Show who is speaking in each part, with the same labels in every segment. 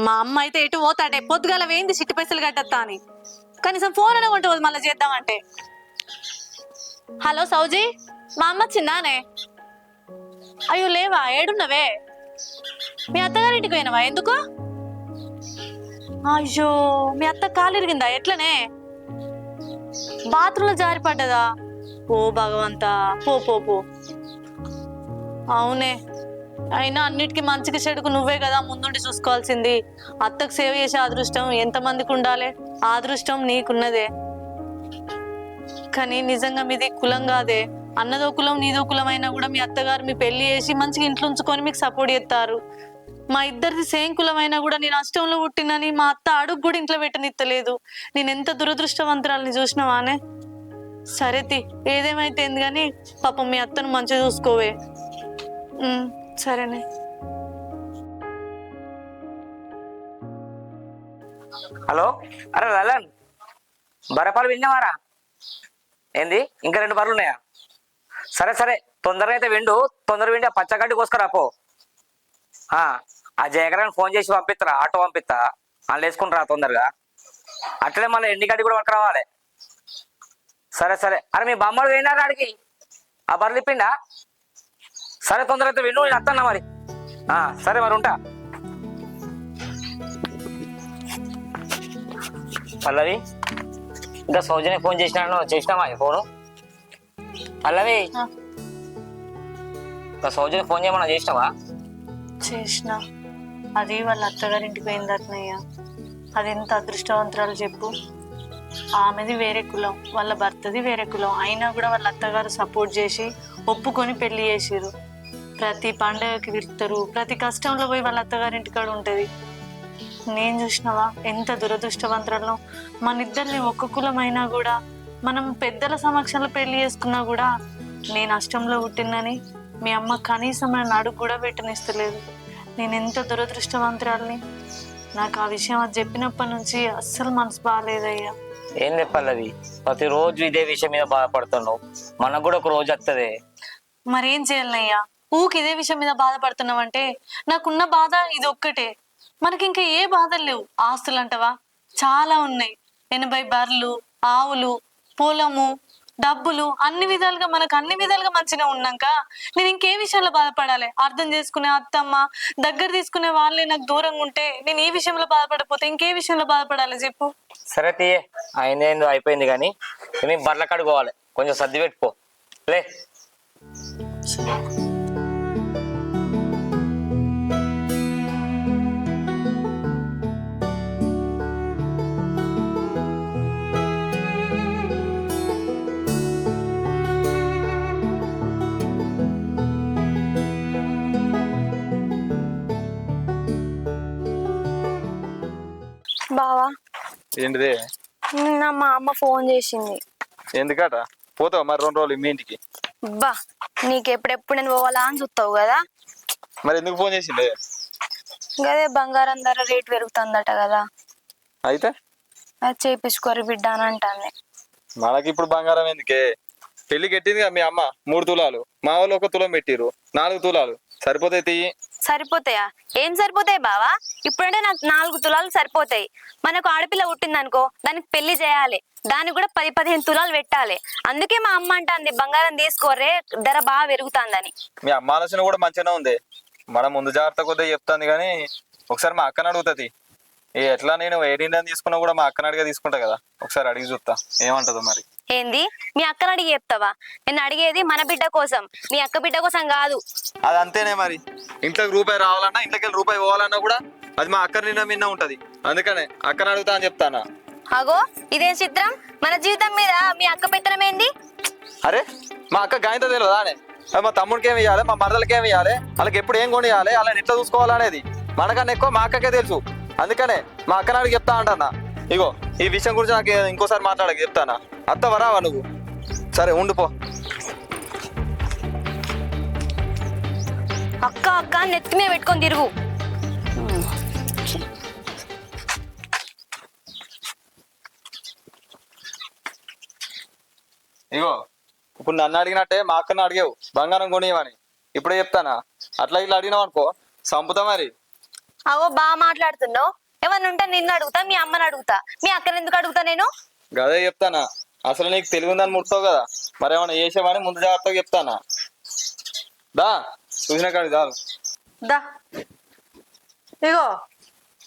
Speaker 1: మా అమ్మ అయితే ఎటు పోతాడే పొద్దుగాల వేయింది చిట్టి పైసలు కట్టత్తా అని కనీసం ఫోన్ అనే ఉంటుంది మళ్ళీ చేద్దామంటే. హలో సౌజీ, మా అమ్మ వచ్చిందానే? అయ్యో లేవా, ఏడున్నవే? మీ అత్తగారింటికి పోయినవా? ఎందుకు? అయ్యో మీ అత్త కాలు ఇరిగిందా? ఎట్లనే? బాత్రూంలో జారి పడ్డదా? ఓ భగవంతా, పో పో పో. అవునే, అయినా అన్నిటికీ మంచికి చెడుకు నువ్వే కదా ముందుండి చూసుకోవాల్సింది. అత్తకు సేవ చేసే అదృష్టం ఎంతమందికి ఉండాలి? ఆ అదృష్టం నీకున్నదే. కానీ నిజంగా మీది కులం కాదే, అన్నదో కులం నీదో కులం అయినా కూడా మీ అత్తగారు మీ పెళ్లి చేసి మంచిగా ఇంట్లో ఉంచుకొని మీకు సపోర్ట్ చేస్తారు. మా ఇద్దరిది సేమ్ కులం అయినా కూడా నేను అష్టంలో పుట్టినని మా అత్త అడుగు కూడా ఇంట్లో పెట్టనిత్తలేదు. నేను ఎంత దురదృష్టవంతురాలని చూసినావానే. సరేతి, ఏదేమైతే ఏంది కానీ పాపం మీ అత్తను మంచిగా చూసుకోవే. సరేనే.
Speaker 2: హలో, అరే లలన్, బరపాలు విన్నావారా? ఏంది ఇంకా 2 బర్రెలు ఉన్నాయా? సరే సరే, తొందరగా అయితే విండు. తొందరగా విండి, ఆ పచ్చగడ్డి కోసుకురా పో. ఆ జయకరాన్ని ఫోన్ చేసి పంపిస్తారా, ఆటో పంపిస్తా, వాళ్ళు వేసుకుంటారా తొందరగా. అట్లనే మళ్ళీ ఎండిగడ్డి కూడా పట్టుకురావాలి. సరే సరే. అరే మీ బొమ్మలు పోయినారా అడిగి? ఆ బర్రెలు ఇప్పిండా? సరే తొందరగా అయితే విండు, నేను వస్తున్నా మరి. సరే మరి, ఉంటా. పల్లవి, ఇంకా సౌజన్య ఫోన్ చేసినాను, చేసినామా ఫోను? పల్లవి, ఇంకా సౌజన్య ఫోన్ చేయమన్నా, చేసినావా?
Speaker 1: చేసిన. అది వాళ్ళ అత్తగారింటికి పోయింది అన్నయ్య. అది ఎంత అదృష్టవంతురాలు చెప్పు. ఆమెది వేరే కులం, వాళ్ళ భర్తది వేరే కులం, అయినా కూడా వాళ్ళ అత్తగారు సపోర్ట్ చేసి ఒప్పుకొని పెళ్లి చేసిరు. ప్రతి పండుగకి విరుతారు, ప్రతి కష్టంలో పోయి వాళ్ళ అత్తగారింటికాడ ఉంటది. నేను చూసినావా ఎంత దురదృష్టవంతురాలను. మన ఇద్దరిని ఒక్క కులం అయినా కూడా మనం పెద్దల సమక్షంలో పెళ్లి చేసుకున్నా కూడా నేను అష్టంలో పుట్టిందని మీ అమ్మ కనీసం నన్ను అడుగు కూడా పెట్టనిస్తలేదు. నేను ఎంత దురదృష్టవంతురాలని. నాకు ఆ విషయం అది చెప్పినప్పటి నుంచి అస్సలు మనసు బాగాలేదయ్యా.
Speaker 2: ఏం చెప్పాలవి, ప్రతిరోజు ఇదే విషయం మీద బాధపడుతున్నావు. మనకు కూడా ఒక రోజు వస్తుంది.
Speaker 1: మరేం చేయాలనయ్యా, ఊకి ఇదే విషయం మీద బాధపడుతున్నావంటే నాకున్న బాధ ఇది ఒక్కటే. మనకి ఇంకా ఏ బాధలు లేవు. ఆస్తులు అంటవా చాలా ఉన్నాయి. 80 బర్రెలు, ఆవులు, పొలము, డబ్బులు, అన్ని విధాలుగా మనకు అన్ని విధాలుగా మంచిగా ఉన్నాక నేను ఇంకే విషయంలో బాధపడాలి? అర్థం చేసుకునే అత్తమ్మ, దగ్గర తీసుకునే వాళ్ళే నాకు దూరంగా ఉంటే నేను ఈ విషయంలో బాధపడకపోతే ఇంకే విషయంలో బాధపడాలి చెప్పు?
Speaker 2: సరే తీయే, అయిందేందో అయిపోయింది. కానీ మేము బర్ల కడుకోవాలి, కొంచెం సర్ది పెట్టుకో లే.
Speaker 3: బావా,
Speaker 4: ఏంటిది?
Speaker 3: నిన్న మా అమ్మ ఫోన్ చేసింది.
Speaker 4: ఎందుకట? పోతావు మరి 2 రోజులు మీ ఇంటికి?
Speaker 3: బా, నీకెప్పుడెప్పుడు నేను పోవాలా అని చూస్తావు కదా.
Speaker 4: మరి ఎందుకు ఫోన్ చేసిండే?
Speaker 3: గదే బంగారం ధర రేటు పెరుగుతుందట కదా,
Speaker 4: అయితే
Speaker 3: అది చేపించుకోరు బిడ్డ అని అంటాను.
Speaker 4: మనకి ఇప్పుడు బంగారం ఎందుకే? పెళ్లి కట్టింది మీ అమ్మ 3 తులాలు, మా వాళ్ళు 1 తులం పెట్టిరు, 4 తులాలు సరిపోతాయి. తీయి.
Speaker 3: సరిపోతాయా? ఏం సరిపోతాయి బావా? ఇప్పుడంటే నాకు 4 తులాలు సరిపోతాయి. మనకు ఆడపిల్ల పుట్టిందనుకో, దానికి పెళ్లి చేయాలి, దానికి కూడా 10-15 తులాలు పెట్టాలి. అందుకే మా అమ్మ అంటుంది బంగారం తీసుకోరే, ధర బాగా పెరుగుతుందని.
Speaker 4: మీ అమ్మ ఆలోచన కూడా మంచిగానే ఉంది. మనం ముందు జాగ్రత్త కొద్దిగా చెప్తాంది. కానీ ఒకసారి మా అక్కని అడుగుతుంది. ఎట్లా నేను ఏ నిర్ణయం తీసుకున్నా కూడా మా అక్కని అడిగే తీసుకుంటా కదా, ఒకసారి అడిగి చూస్తా ఏమంటదో మరి.
Speaker 3: ఏంది మీ అక్కని అడిగి చెప్తావా? నేను అడిగేది మన బిడ్డ కోసం, మీ అక్క బిడ్డ కోసం కాదు.
Speaker 4: అది అంతేనే మరి. ఇంట్లోకి రూపాయి రావాలన్నా, ఇంట్లోకి వెళ్ళి రూపాయి పోవాలన్నా కూడా అది మా అక్కని నిన్న ఉంటది. అందుకనే అక్కని అడుగుతా అని చెప్తానా.
Speaker 3: అగో ఇదేం చిత్రం, మన జీవితం మీద మీ అక్క పెత్తనం ఏంది?
Speaker 4: అరే మా అక్క గాయంతో తెలియదా అనే? మా తమ్ముడికి ఏమి ఇవ్వాలి, మా మరదలకి ఏమి ఇవ్వాలి, వాళ్ళకి ఎప్పుడు ఏం కొని ఇవ్వాలి, వాళ్ళని ఎట్లా చూసుకోవాలనేది మనకన్నా ఎక్కువ మా అక్కకే తెలుసు. అందుకనే మా అక్కని అడిగి చెప్తా అంటన్నా. ఇగో ఈ విషయం గురించి నాకు ఇంకోసారి మాట్లాడక చెప్తానా. అత్తవా రావా నువ్వు? సరే ఉండిపో.
Speaker 3: అక్క అక్క నెత్తి మీద పెట్టుకొని తిరుగు.
Speaker 4: ఇగో ఇప్పుడు నన్ను అడిగినట్టే మా అక్కను అడిగావు బంగారం కొనియమని. ఇప్పుడే చెప్తానా. అట్లా ఇట్లా అడిగినావు అనుకో సంపుతా మరి.
Speaker 3: అవో బాగా మాట్లాడుతున్నావు. ఏమన్నా ఉంటే నిన్ను అడుగుతా, మీ అమ్మని అడుగుతా, మీ అక్కని ఎందుకు అడుగుతా నేను?
Speaker 4: గదే చెప్తానా, అసలు నీకు తెలివిందని ముడతావు కదా, మరేమన్నా చేసేవని ముందు జాగ్రత్తగా చెప్తానా. దా చూసిన కాడికి చాలు.
Speaker 1: దా ఇగో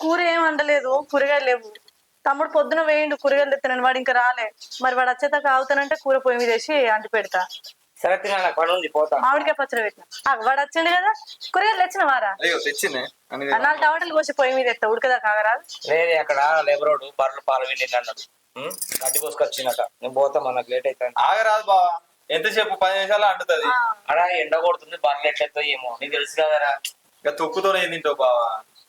Speaker 1: కూర ఏం వండలేదు, కూరగాయలు లేవు. తమ్ముడు పొద్దున వేయండు కూరగాయలు తెస్తానని, వాడు ఇంకా రాలే. మరి వాడు వచ్చేదాకా ఆగుతానంటే కూర పొయ్యి మీద వేసి అంటి పెడతా.
Speaker 2: సరే తిన్నా, నాకు పని ఉంది, పోతా.
Speaker 1: మామిడికాయ పచ్చడి పెట్టిన. వాడు వచ్చిండు కదా, కూరగాయలు తెచ్చిన వారా?
Speaker 4: అయ్యో తెచ్చింది అని
Speaker 1: 4 టమాటాలు కోసి పొయ్యి మీద ఎత్తా, ఉడకదా కాగరా?
Speaker 2: లేదు అక్కడ లేబరోడు బర్రెలు పాలు వెళ్ళింది అన్నాడు. గడ్డి కోసుకొచ్చినాక నేను పోతా, మనకు లేట్ అవుతాను.
Speaker 4: ఆగరాదు బావా, ఎంతసేపు 10 నిమిషాలు అంటుతుంది.
Speaker 2: అలా ఎండ కొడుతుంది, బర్రెలు ఎట్లెత్తావు ఏమో నీకు తెలుసు కదరా.
Speaker 4: ఇక తొక్కుతోనే తింటావు బావా.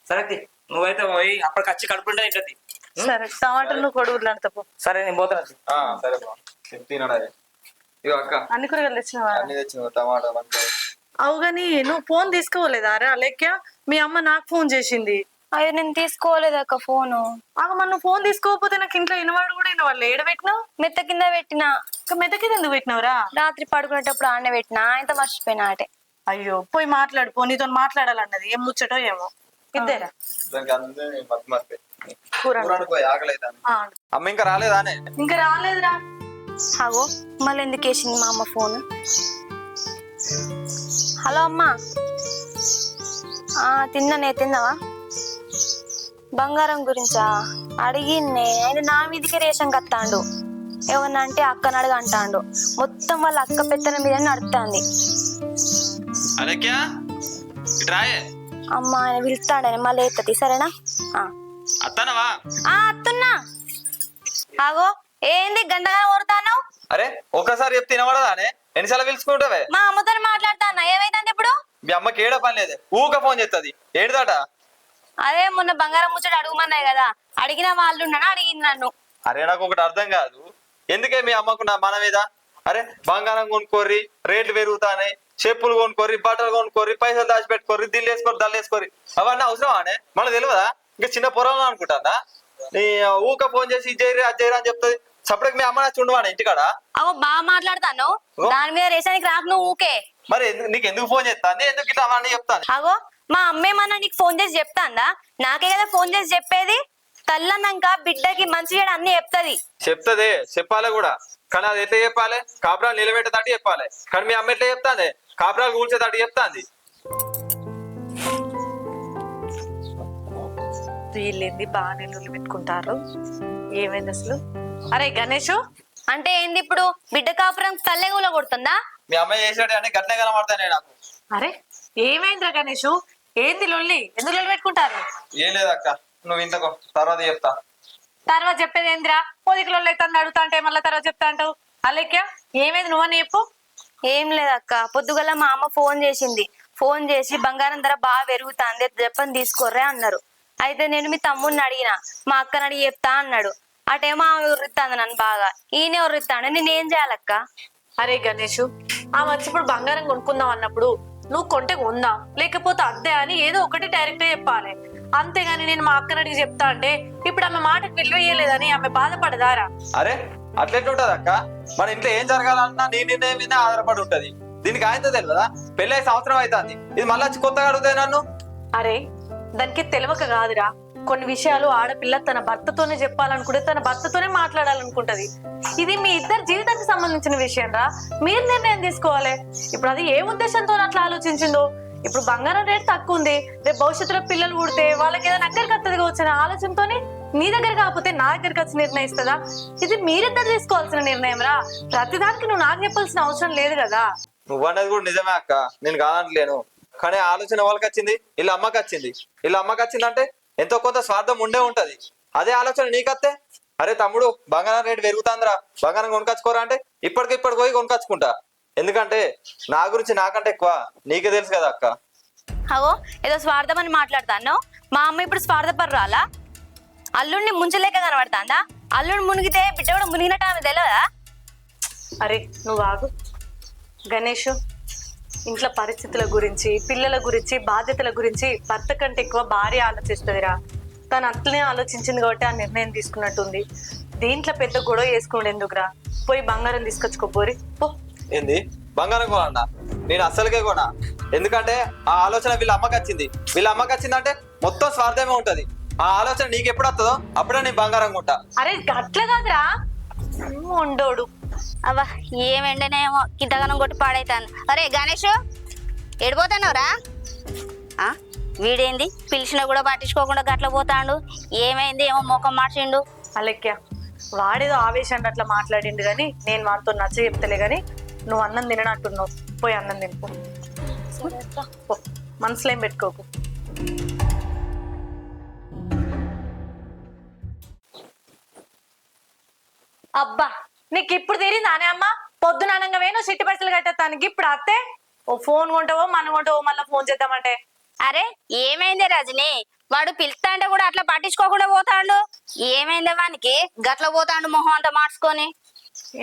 Speaker 2: సరే తి, నువ్వైతే పోయి అప్పటికి వచ్చి కడుపుంటే ఇంటది.
Speaker 1: సరే టమాటాలు నువ్వు కొడుగులు అంటపో.
Speaker 2: సరే నేను పోతాను.
Speaker 4: సరే బావ, తినడా. ఇగో అక్క
Speaker 1: అన్ని కూరగాయలు తెచ్చినవా?
Speaker 4: అన్ని తెచ్చిన, టమాటా వంకాయ.
Speaker 1: అవు గాని నువ్వు ఫోన్ తీసుకోలేదా రా? లెక్క మీ అమ్మ నాకు ఫోన్ చేసింది.
Speaker 3: అయ్యో నేను తీసుకోలేదు అక్క ఫోను.
Speaker 1: మరి నువ్వు ఫోన్ తీసుకోకపోతే నాకు ఇంట్లో ఇనవాడు కూడా ఇనవాళ్ళు. ఏడ పెట్టినావు?
Speaker 3: మెత్త కింద పెట్టినా.
Speaker 1: మెత్త కింద ఎందుకు పెట్టినావురా?
Speaker 3: రాత్రి పడుకునేటప్పుడు ఆడనే పెట్టినా, ఆయనతో మర్చిపోయినా అటే.
Speaker 1: అయ్యో పోయి మాట్లాడు, పో, నీతో మాట్లాడాలన్నది. ఏం ముచ్చటో ఏమో. ఇద్దేరా
Speaker 4: దానికి అంతే మర్చి
Speaker 1: కూర
Speaker 4: ఆకలి అవుతాను. అమ్మ ఇంకా రాలేదానే?
Speaker 1: ఇంకా రాలేదురా.
Speaker 3: అగో మళ్ళీ ఎందుకు వేసింది మా అమ్మ ఫోన్? హలో అమ్మా. తిన్నానే, తిన్నావా? బంగారం గురించా అడిగిన్నే. ఆయన నా మీదికే రేషన్ కత్తాండు. ఏమన్నా అంటే అక్కని అడగ అంటాండు. మొత్తం వాళ్ళ అక్క పెత్తన మీద నడుతుంది. అమ్మా ఆయన పిలుస్తాడని మళ్ళీ ఎత్తది. సరేనా? అత్తున్నా. ఆగో ఏంది గంటగా కోరుతాను?
Speaker 4: అరే ఒకసారి చెప్తే తినవడదానే, ఎన్నిసార్లు పిలుచుకుంటావే?
Speaker 3: మా అమ్మతో మాట్లాడతానా. ఏమైతుంది ఇప్పుడు?
Speaker 4: మీ అమ్మకి ఏడ పని లేదు, ఊక ఫోన్ చేస్తుంది. ఏంటిదట?
Speaker 3: అదే మొన్న బంగారం ముచ్చట అడుగుమన్నాయి కదా, అడిగిన వాళ్ళు అడిగింది నన్ను.
Speaker 4: అరే నాకు ఒకటి అర్థం కాదు, ఎందుకే మీ అమ్మకు మన మీద? అరే బంగారం కొనుక్కోర్రి, రేట్లు పెరుగుతానే, చెప్పులు కొనుక్కోర్రి, బట్టలు కొనుక్కోర్రి, పైసలు దాచిపెట్టుకోర్రి, దిల్లు వేసుకోరు, దళ్ళు వేసుకోర్రి, అవన్నీ అవసరమానే? మనకు తెలియదా? ఇంకా చిన్న పొరంలో అనుకుంటానా? నీ ఊక ఫోన్ చేసి ఇది చేయరు అది చేయరు అని చెప్తుంది. సపరేట్ మీ అమ్మ నచ్చి ఉండవానే ఇంటికాడ?
Speaker 3: అవో బాగా మాట్లాడతాను. దాని మీద రేషానికి రాకు నువ్వు ఊకే.
Speaker 4: మరి నీకు ఎందుకు ఫోన్ చేస్తాను? ఎందుకు ఇట్లా అవన్నీ చెప్తాను?
Speaker 3: అగో మా అమ్మేమన్నా నీకు ఫోన్ చేసి చెప్తాందా? నాకే కదా ఫోన్ చేసి చెప్పేది. తల్లన్నాక బిడ్డకి మంచి చెడు అన్ని చెప్తది.
Speaker 4: చెప్తదే, చెప్పాలి కూడా. కానీ అది ఎట్లా చెప్పాలి? కాపురాలు నిలబెట్టేటట్టు చెప్పాలి. కానీ మీ అమ్మ ఎట్లా చెప్తాంది? కాపురాలు కూల్చేటట్టు చెప్తాంది.
Speaker 1: వీళ్ళేంది బాగానే నువ్వు పెట్టుకుంటారు. ఏమైంది అసలు? అరే గణేష్
Speaker 3: అంటే ఏంది ఇప్పుడు? బిడ్డ కాపురం తల్లే కూల కొడుతుందా?
Speaker 4: మీ అమ్మ చేసినట్టు అన్ని గట్లే కనబడతానే నాకు.
Speaker 1: అరే ఏమైందిరా గణేష్? ఏంది లొల్లి? ఎందుకు లొల్లి పెట్టుకుంటారు?
Speaker 4: ఏం లేదక్క, నువ్వు ఇంతకో, తర్వాత చెప్తా.
Speaker 1: తర్వాత చెప్పేది ఏందిరా? పొదికి లొల్లి అయితే అడుగుతా అంటే మళ్ళీ తర్వాత చెప్తా అంటావు. అలేఖ్య ఏమైంది నువ్వని చెప్పు.
Speaker 3: ఏం లేదక్క, పొద్దుగల మా అమ్మ ఫోన్ చేసింది. ఫోన్ చేసి బంగారం ధర బాగా పెరుగుతుంది, చెప్పని తీసుకోర్రే అన్నారు. అయితే నేను మీ తమ్ముడిని అడిగిన, మా అక్కని అడిగి చెప్తా అన్నాడు. అటేమో ఆమె ఉర్రిస్తాంది నన్ను బాగా, ఈయనే ఉర్రిస్తాను. నేనేం చేయాలక్క?
Speaker 1: అరే గణేష్, ఆమె వచ్చి ఇప్పుడు బంగారం కొనుక్కుందాం అన్నప్పుడు నువ్వు కొంటే కొందాం, లేకపోతే అద్దే అని ఏదో ఒకటి డైరెక్ట్ చెప్పాలి. అంతేగాని నేను మా అక్కని అడిగి చెప్తా అంటే ఇప్పుడు ఆమె మాటకు విలువ ఇయ్యలేదని ఆమె బాధపడదారా?
Speaker 4: అరే అట్లెట్లుంటది అక్క? మన ఇంట్లో ఏం జరగాలన్నా నీ నిర్ణయం మీద ఆధారపడి ఉంటది. దీనికి ఆయనతో తెలియదా? పెళ్ళి 5 సంవత్సరం అవుతుంది, ఇది మళ్ళీ వచ్చి కొత్తగా అడుగుతాయి నన్ను.
Speaker 1: అరే దానికి తెలియక కాదురా, కొన్ని విషయాలు ఆడపిల్ల తన భర్తతోనే చెప్పాలనుకుంటే తన భర్తతోనే మాట్లాడాలనుకుంటది. ఇది మీ ఇద్దరు జీవితానికి సంబంధించిన విషయం రా, మీరు నిర్ణయం తీసుకోవాలి. ఇప్పుడు అది ఏ ఉద్దేశంతో అట్లా ఆలోచించిందో. ఇప్పుడు బంగారం రేట్ తక్కువ ఉంది, రేపు భవిష్యత్తులో పిల్లలు పుడితే వాళ్ళకి ఏదైనా అక్కడికి వస్తుంది వచ్చిన ఆలోచనతోనే నీ దగ్గర కాకపోతే నా దగ్గరికి వచ్చి నిర్ణయిస్తుందా? ఇది మీరిద్దరు తీసుకోవాల్సిన నిర్ణయం రా. ప్రతిదానికి నువ్వు నాకు చెప్పాల్సిన అవసరం లేదు కదా.
Speaker 4: నువ్వు అన్నది కూడా నిజమే అక్క, నేను కాదంటలేను. కానీ ఆలోచన వాళ్ళకి వచ్చింది, వీళ్ళ అమ్మకి వచ్చింది. వీళ్ళ అమ్మకి వచ్చిందంటే ఎంతో కొంత స్వార్థం ఉండే ఉంటది. అదే ఆలోచన నీకత్తే, అరే తమ్ముడు బంగారం రేటు పెరుగుతుందిరా, బంగారం కొనుకొచ్చుకోరా అంటే ఇప్పటికిప్పుడు పోయి కొనుకొచ్చుకుంటా. ఎందుకంటే నా గురించి నాకంటే ఎక్కువ నీకే తెలుసు కదా అక్క.
Speaker 3: అవో ఏదో స్వార్థం అని మాట్లాడతాను. మా అమ్మ ఇప్పుడు స్వార్థపరురాలా? అల్లుడిని ముంచలేక కనబడతాందా? అల్లుడు మునిగితే బిడ్డ కూడా మునిగినట్టు ఆమె తెలియదా?
Speaker 1: అరే నువ్వు ఆగు గణేష్. ఇంట్లో పరిస్థితుల గురించి, పిల్లల గురించి, బాధ్యతల గురించి భర్త కంటే ఎక్కువ భార్య ఆలోచిస్తుందిరా. తను అట్లనే ఆలోచించింది కాబట్టి ఆ నిర్ణయం తీసుకున్నట్టుంది. దీంట్లో పెద్ద గొడవ వేసుకోండి ఎందుకురా. పోయి బంగారం తీసుకొచ్చుకోపోరి పో.
Speaker 4: ఏంది బంగారం కొనా? నేను అస్సలకే కొనా. ఎందుకంటే ఆ ఆలోచన వీళ్ళ అమ్మకి వచ్చింది. వీళ్ళ అమ్మకి వచ్చిందంటే మొత్తం స్వార్థమే ఉంటది. ఆ ఆలోచన నీకు ఎప్పుడు వస్తుందో అప్పుడే నేను బంగారం కొంటా.
Speaker 1: అరే గట్ల కాదురా ఉండోడు.
Speaker 3: అవ్వా ఏం ఎండనేమో కింతగానం కొట్టి పాడైతాను. అరే గణేష్ ఎడిపోతానవరా? వీడేంది పిలిచినా కూడా పట్టించుకోకుండా గట్ల పోతాడు. ఏమైంది ఏమో ముఖం మార్చిండు.
Speaker 1: అలెక్య వాడేదో ఆవేశాన్ని అట్లా మాట్లాడిండు కానీ నేను వాడితో నచ్చ చెప్తలే గాని నువ్వు అన్నం తిననట్టున్నావు. పోయి అన్నం తినుకో. పో, మనసులో ఏం పెట్టుకోకు. అబ్బా నీకు ఇప్పుడు తీరింది అనే అమ్మ. పొద్దున అనంగా వేణు సిట్టి పైసలు కట్టేస్తానికి ఇప్పుడు అత్తే ఓ ఫోన్ కొంటావో మనం కొంటావో మళ్ళీ ఫోన్ చేద్దామంటే.
Speaker 3: అరే ఏమైంది రజని? వాడు పిలుస్తా అంటే కూడా అట్లా పట్టించుకోకుండా పోతాడు. ఏమైంది వానికి గట్ల పోతాడు మొహం అంతా మార్చుకొని?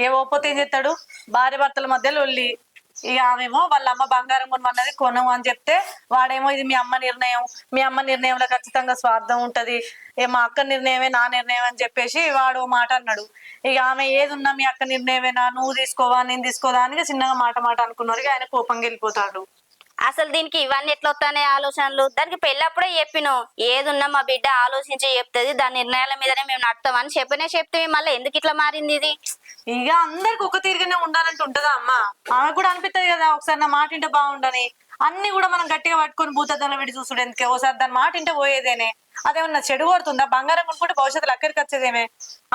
Speaker 1: ఏ ఓపోతే ఏం చేస్తాడు? భార్య భర్తల మధ్యలో లొల్లి. ఇక ఆమెమో వాళ్ళ అమ్మ బంగారం కొనమన్నది కొనవు అని చెప్తే వాడేమో ఇది మీ అమ్మ నిర్ణయం, మీ అమ్మ నిర్ణయంలో ఖచ్చితంగా స్వార్థం ఉంటది, మా అక్క నిర్ణయమే నా నిర్ణయం అని చెప్పేసి వాడు మాట అన్నాడు. ఇక ఆమె ఏది ఉన్నా మీ అక్క నిర్ణయమేనా, నువ్వు తీసుకోవా నేను తీసుకోదా అని చిన్నగా మాట అనుకున్నారు. ఇక ఆయన కోపంగా వెళ్ళిపోతాడు.
Speaker 3: అసలు దీనికి ఇవన్నీ ఎట్లా వస్తానే ఆలోచనలు? దానికి పెళ్ళప్పుడే చెప్పిను ఏదున్నా మా బిడ్డ ఆలోచించి చెప్తుంది, దాని నిర్ణయాల మీదనే మేము నడతామని చెప్తే మళ్ళీ ఎందుకు ఇట్లా మారింది ఇది?
Speaker 1: ఇక అందరికి ఒక తీరుగానే ఉండాలంటే ఉంటదా అమ్మ? ఆమె కూడా అనిపిస్తుంది కదా ఒకసారి నా మాట ఇంటే బాగుండని. అన్ని కూడా మనం గట్టిగా పట్టుకొని భూతద్దంలో పెట్టి చూసుడు ఎందుకే? ఒకసారి దాని మాట ఇంటే పోయేదేనే. అదేమన్నా చెడు కొడుతుందా? బంగారం కొనుక్కుంటే భవిష్యత్తులో అక్కడికి వచ్చేదేమే.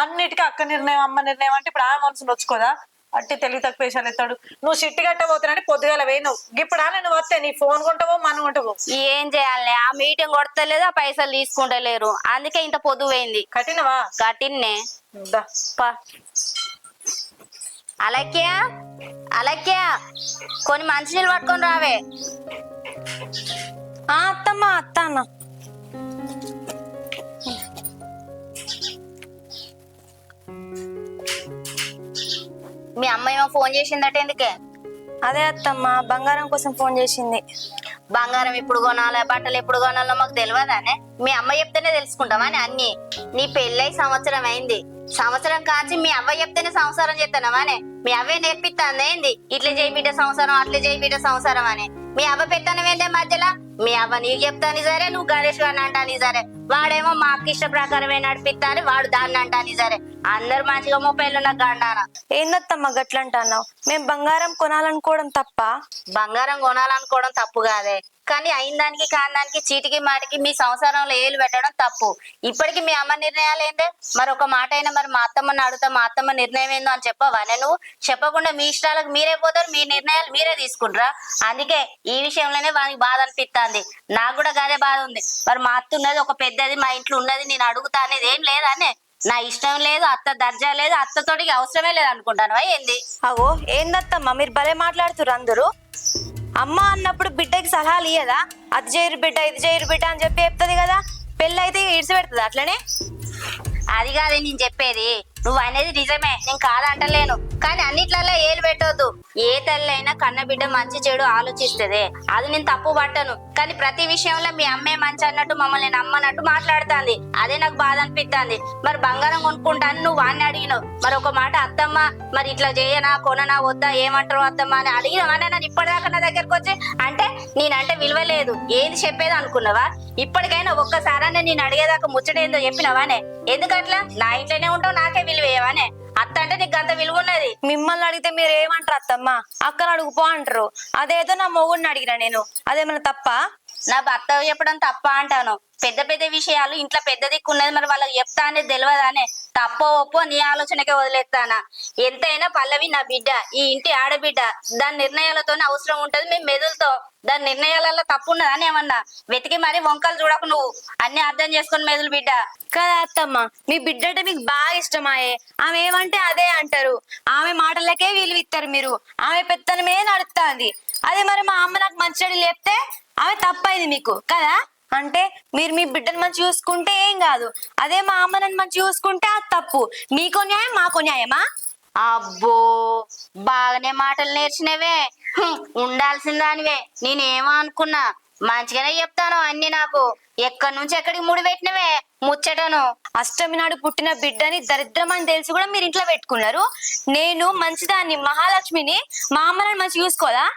Speaker 1: అన్నిటికీ అక్క నిర్ణయం అమ్మ నిర్ణయం అంటే ఇప్పుడు ఆమె మనసును వచ్చుకోదా? అట్టి తెలివి తక్కువ వేషాలు ఎత్తాడు. నువ్వు షిట్టి కట్టబోతున్నాని పొద్దుగాల వేయను. ఇప్పుడు నువ్వు వస్తే నీ ఫోన్ కొంటావో మనం కొంటావో
Speaker 3: ఏం చేయాలి? ఆ మీటింగ్ కొడతలేదు, ఆ పైసలు తీసుకుంటలేరు, అందుకే ఇంత పొద్దుపోయింది.
Speaker 1: కట్టినవా?
Speaker 3: కట్టిన్నే. అలక్య కొన్ని మంచినీళ్ళు పట్టుకొని రావే.
Speaker 5: అత్తమ్మా అత్త అన్న.
Speaker 3: మీ అమ్మ ఏమో ఫోన్ చేసిందట, ఎందుకే?
Speaker 5: అదే అత్తమ్మ బంగారం కోసం ఫోన్ చేసింది.
Speaker 3: బంగారం ఎప్పుడు కొనాలి, బట్టలు ఎప్పుడు కొనాలో మాకు తెలియదానే? మీ అమ్మ చెప్తేనే తెలుసుకుంటామా అన్ని? నీ పెళ్ళై సంవత్సరం అయింది, సంవత్సరం కాంచి మీ అవ్వ చెప్తేనే సంసారం చేస్తానమానే? మీ అవ్వే నేర్పిస్తాంది ఏంది ఇట్లా చేయి బిడ్డ సంసారం, అట్లా చేయి బిడ్డ సంసారం అని? మీ అవ్వ పెట్టానమేందే మధ్యలో? మీ అవ్వ నీకు చెప్తాని సరే, నువ్వు గణేష్ గారిని అంటాని సరే, వాడేమో మాకు ఇష్ట ప్రకారమే నడిపిస్తాను, వాడు దాన్ని అంటాని సరే. అందరు మంచిగా 30 ఉన్న గండానా.
Speaker 5: ఏందత్తమ్మ గట్లంటున్నావు? మేము బంగారం కొనాలనుకోవడం తప్ప?
Speaker 3: బంగారం కొనాలనుకోవడం తప్పు కాదే, కానీ అయిన దానికి కాని దానికి చీటికి మాటికి మీ సంసారంలో ఏలు పెట్టడం తప్పు. ఇప్పటికి మీ అమ్మ నిర్ణయాలు ఏందే? మరి ఒక మాట అయినా మరి మా అత్తమ్మని అడుగుతా, మా అత్తమ్మ నిర్ణయం ఏందో అని చెప్పవా? నువ్వు చెప్పకుండా మీ ఇష్టాలకు మీరే పోతారు, మీ నిర్ణయాలు మీరే తీసుకుంటారా? అందుకే ఈ విషయంలోనే వానికి బాధ అనిపిస్తుంది. నాకు కూడా అదే బాధ ఉంది. మరి మా అత్త ఉన్నది ఒక పెద్దది, మా ఇంట్లో ఉన్నది, నేను అడుగుతా అనేది ఏం లేదానే? నా ఇష్టం లేదు, అత్త దర్జా లేదు, అత్తతోటికి అవసరమే లేదు అనుకుంటాను ఏంది?
Speaker 5: అగో ఏందత్తమ్మ మీరు భలే మాట్లాడుతున్నారు అందరూ. అమ్మ అన్నప్పుడు బిడ్డకి సలహాలు ఇయ్యదా? అది చేయరు బిడ్డ, ఇది చేయరు బిడ్డ అని చెప్పి చెప్తుంది కదా. పెళ్ళి అయితే ఇడిచి పెడుతుంది అట్లనే.
Speaker 3: అది కాదే నేను చెప్పేది. నువ్వు అనేది నిజమే, నేను కాదంటలేను, కానీ అన్నిట్లలో ఏలు పెట్టొద్దు. ఏ తల్లి అయినా కన్న బిడ్డ మంచి చెడు ఆలోచిస్తుంది, అది నేను తప్పు పట్టను. కానీ ప్రతి విషయంలో మీ అమ్మే మంచి అన్నట్టు మమ్మల్ని నమ్మనట్టు మాట్లాడుతుంది. అదే నాకు బాధ అనిపిస్తుంది. మరి బంగారం కొనుక్కుంటాను నువ్వు వాడిని అడిగినావు, మరి ఒక మాట అత్తమ్మ మరి ఇట్లా చేయనా కొననా వద్దా ఏమంటారు అత్తమ్మ అని అడిగినవానే? నన్ను ఇప్పటిదాకా నా దగ్గరకు వచ్చి అంటే నేనంటే విలువ లేదు, ఏది చెప్పేది అనుకున్నావా? ఇప్పటికైనా ఒక్కసారైనా నేను అడిగేదాకా ముచ్చటేందో చెప్పినవానే? ఎందుకట్లా? నా ఇంట్లోనే ఉంటావు, నాకే విలువేవానే? అత్త అంటే నీకు అంత విలువ ఉన్నది.
Speaker 5: మిమ్మల్ని అడిగితే మీరు ఏమంటారు అత్తమ్మ? అక్కను అడుగుపో అంటారు. అదేదో నా మొగుడిని అడిగినా నేను, అదేమన్నా తప్ప?
Speaker 3: నా భర్త చెప్పడం తప్ప అంటాను. పెద్ద పెద్ద విషయాలు ఇంట్లో పెద్ద దిక్కు ఉన్నది, మరి వాళ్ళకి చెప్తా అనేది తెలియదానే? తప్పో ఒప్పో నీ ఆలోచనకే వదిలేస్తానా? ఎంతైనా పల్లవి నా బిడ్డ, ఈ ఇంటి ఆడబిడ్డ. దాని నిర్ణయాలతోనే అవసరం ఉంటది మేము మెదులుతో. దాని నిర్ణయాలలో తప్పు ఉన్నదని ఏమన్నా వెతికి మరి వంకలు చూడకు నువ్వు. అన్ని అర్థం చేసుకుని మెదులు బిడ్డ.
Speaker 5: కదా అత్తమ్మ, మీ బిడ్డ అంటే మీకు బాగా ఇష్టమాయే. ఆమె ఏమంటే అదే అంటారు, ఆమె మాటలకే విలువ ఇస్తారు మీరు. ఆమె పెత్తనమే నడుస్తుంది. అదే మరి మా అమ్మ నాకు మంచి లేపితే ఆమె తప్పైంది మీకు కదా. అంటే మీరు మీ బిడ్డను మంచి చూసుకుంటే ఏం కాదు, అదే మా అమ్మ నన్ను మంచి చూసుకుంటే అది తప్పు. మీకో న్యాయం మాకో న్యాయమా?
Speaker 3: అబ్బో బాగానే మాటలు నేర్చినవే, ఉండాల్సిందానివే. నేనేమో అనుకున్నా మంచిగానే చెప్తాను అన్ని. నాకు ఎక్కడి నుంచి ఎక్కడికి ముడి పెట్టినవే ముచ్చటను.
Speaker 5: అష్టమి నాడు పుట్టిన బిడ్డని దరిద్రం అని తెలిసి కూడా మీరు ఇంట్లో పెట్టుకున్నారు. నేను మంచిదాన్ని, మహాలక్ష్మిని, మా అమ్మ నన్ను మంచి చూసుకోదా?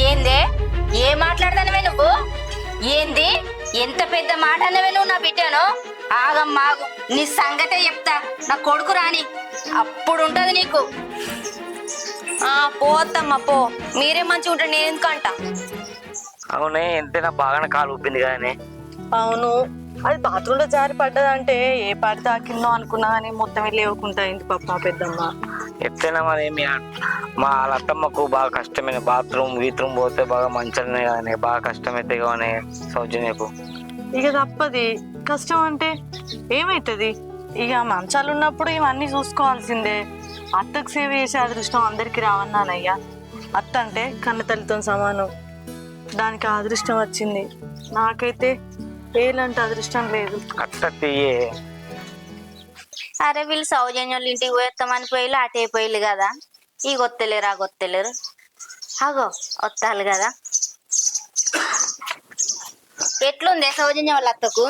Speaker 5: ఏందే ఏ మాట్లాడతానవే నువ్వు? ఏంది ఎంత పెద్ద మాట అన్నవే నువ్వు నా బిడ్డను? ఆగమ్మాగు, నీ సంగతే చెప్తా. నా కొడుకు రాని అప్పుడు ఉంటది నీకు.
Speaker 3: పోతమ్మా పో, మీరే మంచిగా ఉంటారు, నేను ఎందుకంట.
Speaker 2: అవునే, ఎంతైనా బాగానే కాలు ఊపింది కదనే.
Speaker 1: అవును, అది బాత్రూమ్ లో జారి పడ్డదంటే ఏ పాటి తాకిందో అనుకున్నా కానీ మొత్తం వెళ్ళి లేవకుండా అయింది పాప పెద్దమ్మ.
Speaker 2: ఎట్లయినా మరి మా అత్తమ్మకు బాగా కష్టమైన బాత్రూమ్ గీత్రూమ్ పోతే బాగా మంచిగానే కదనే, బాగా కష్టమైతే కానీ సౌజన్యకు.
Speaker 1: ఇక తప్పది, కష్టం అంటే ఏమైతుంది? ఇక మంచాలు ఉన్నప్పుడు ఇవన్నీ చూసుకోవాల్సిందే. అత్తకు సేవ చేసే అదృష్టం అందరికి రావన్నానయ్యా. అత్త అంటే కన్న తల్లితో సమానం, దానికి ఆ అదృష్టం వచ్చింది. నాకైతే ఏలంటే అదృష్టం లేదు.
Speaker 2: అట్లా తీయే.
Speaker 5: అరే వీళ్ళు సౌజన్యులు ఇంటికి పోయేస్తామని పోయిలు అటే పోయిలు కదా, ఈ గొత్తలేరు ఆ గొత్తలేరు. అగో వస్తాలు కదా. ఎట్లుంది సౌజన్య వాళ్ళ అత్తకు?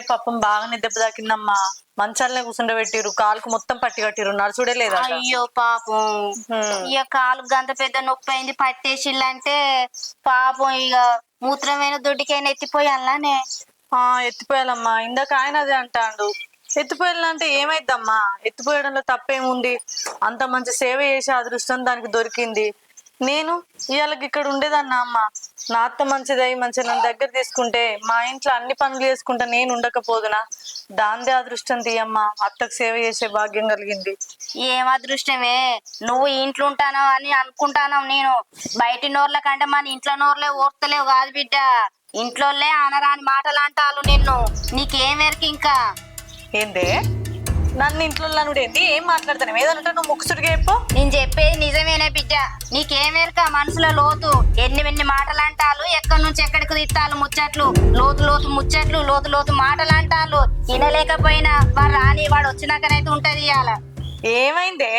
Speaker 1: పాపం బాగానే దెబ్బ తాకిందమ్మా. మంచాలనే కూర్చుండబెట్టిరు, కాలుకు మొత్తం పట్టి కట్టిరు, నడుచుడే లేదా.
Speaker 5: అయ్యో పాపం, ఇక కాలు గంత పెద్ద నొప్పి అయింది పట్టేసిల్లంటే పాపం ఇక మూత్రమైన దొడ్డికైనా ఎత్తిపోయి అలానే.
Speaker 1: ఎత్తిపోయాలమ్మా. ఇందాక ఆయన అదే అంటాడు, ఎత్తిపోయాలంటే ఏమైద్దమ్మా? ఎత్తిపోయడంలో తప్పేముంది? అంత మంచి సేవ చేసే అదృష్టం దానికి దొరికింది. నేను ఇవాళకి ఇక్కడ ఉండేదన్నా అమ్మ. నా అత్త మంచిదై మంచిగా నన్ను దగ్గర తీసుకుంటే మా ఇంట్లో అన్ని పనులు చేసుకుంటా నేను ఉండకపోదునా? దాందే అదృష్టం తీయమ్మా, అత్తకు సేవ చేసే భాగ్యం కలిగింది.
Speaker 5: ఏం అదృష్టమే, నువ్వు ఇంట్లో ఉంటానో అని అనుకుంటాను. నేను బయటి నోర్ల కంటే మన ఇంట్లో నోర్లే ఓర్తలేవు కాదు బిడ్డ. ఇంట్లోనే అనరాని మాటలు అంటారు నిన్ను. నీకేం ఎరికి ఇంకా?
Speaker 1: ఏందే నన్ను ఇంట్లో ఏంది? ఏం మాట్లాడతాను? ఏదంటే నువ్వు ముక్కుసుడిగా చెప్పు.
Speaker 5: నేను చెప్పేది నిజమేనే బిడ్డ. నీకేమేరక మనసులో లోతు ఎన్ని మాటలు అంటారు, ఎక్కడి నుంచి ఎక్కడికి తిత్తాలు ముచ్చట్లు, లోతు లోతు ముచ్చట్లు, లోతు లోతు మాటలు అంటారు. వినలేకపోయినా వాడు రాని, వాడు వచ్చినాకనైతే ఉంటది ఇవాళ.
Speaker 1: ఏమైందే?